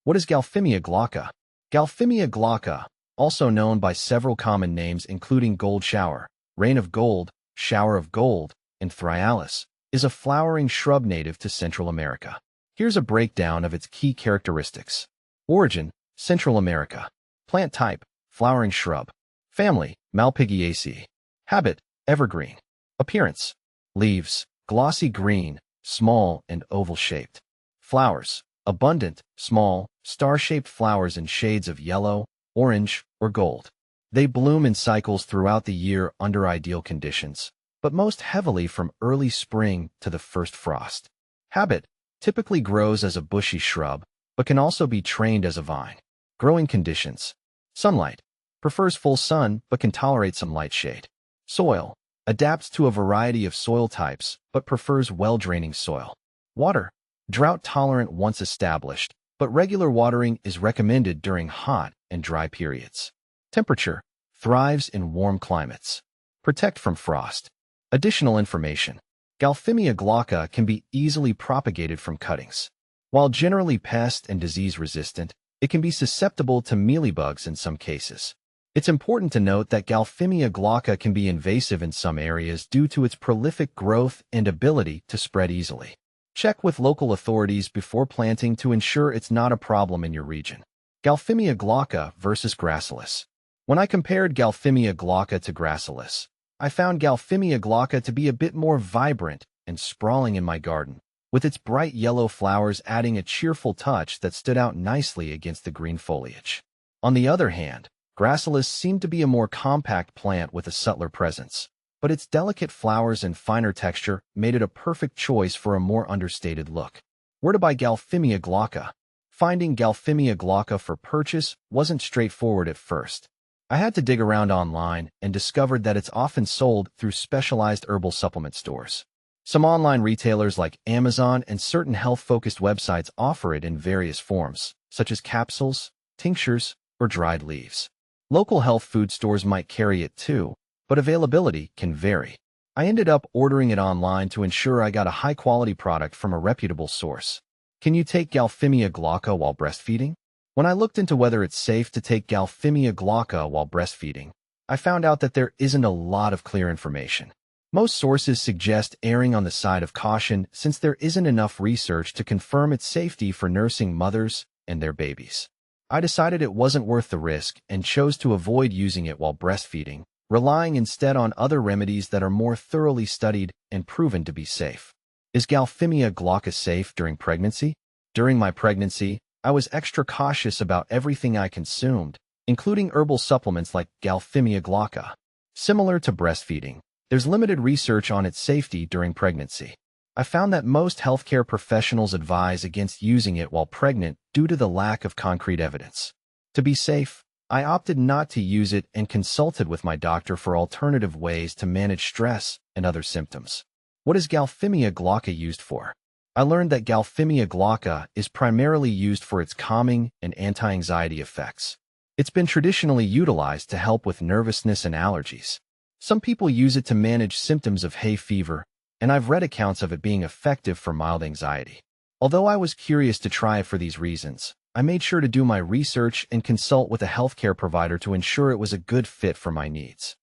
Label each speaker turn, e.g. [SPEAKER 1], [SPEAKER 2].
[SPEAKER 1] What is Galphimia glauca? Galphimia glauca, also known by several common names including gold shower, rain of gold, shower of gold, and thryallis, is a flowering shrub native to Central America. Here's a breakdown of its key characteristics. Origin: Central America. Plant type: flowering shrub. Family: Malpighiaceae. Habit: evergreen. Appearance: leaves: glossy green, small and oval-shaped. Flowers: abundant, small, star-shaped flowers in shades of yellow, orange, or gold. They bloom in cycles throughout the year under ideal conditions, but most heavily from early spring to the first frost. Habit: typically grows as a bushy shrub, but can also be trained as a vine. Growing conditions: sunlight: prefers full sun but can tolerate some light shade. Soil: adapts to a variety of soil types but prefers well-draining soil. Water: drought-tolerant once established, but regular watering is recommended during hot and dry periods. Temperature: thrives in warm climates. Protect from frost. Additional information: Galphimia glauca can be easily propagated from cuttings. While generally pest and disease resistant, it can be susceptible to mealybugs in some cases. It's important to note that Galphimia glauca can be invasive in some areas due to its prolific growth and ability to spread easily. Check with local authorities before planting to ensure it's not a problem in your region. Galphimia glauca versus gracilis. When I compared Galphimia glauca to gracilis, I found Galphimia glauca to be a bit more vibrant and sprawling in my garden, with its bright yellow flowers adding a cheerful touch that stood out nicely against the green foliage. On the other hand, gracilis seemed to be a more compact plant with a subtler presence, but its delicate flowers and finer texture made it a perfect choice for a more understated look. Where to buy Galphimia glauca? Finding Galphimia glauca for purchase wasn't straightforward at first. I had to dig around online and discovered that it's often sold through specialized herbal supplement stores. Some online retailers like Amazon and certain health-focused websites offer it in various forms, such as capsules, tinctures, or dried leaves. Local health food stores might carry it too, but availability can vary. I ended up ordering it online to ensure I got a high-quality product from a reputable source. Can you take Galphimia glauca while breastfeeding? When I looked into whether it's safe to take Galphimia glauca while breastfeeding, I found out that there isn't a lot of clear information. Most sources suggest erring on the side of caution since there isn't enough research to confirm its safety for nursing mothers and their babies. I decided it wasn't worth the risk and chose to avoid using it while breastfeeding, relying instead on other remedies that are more thoroughly studied and proven to be safe. Is Galphimia glauca safe during pregnancy? During my pregnancy, I was extra cautious about everything I consumed, including herbal supplements like Galphimia glauca. Similar to breastfeeding, there's limited research on its safety during pregnancy. I found that most healthcare professionals advise against using it while pregnant due to the lack of concrete evidence. To be safe, I opted not to use it and consulted with my doctor for alternative ways to manage stress and other symptoms. What is Galphimia glauca used for? I learned that Galphimia glauca is primarily used for its calming and anti-anxiety effects. It's been traditionally utilized to help with nervousness and allergies. Some people use it to manage symptoms of hay fever, and I've read accounts of it being effective for mild anxiety. Although I was curious to try it for these reasons, I made sure to do my research and consult with a healthcare provider to ensure it was a good fit for my needs.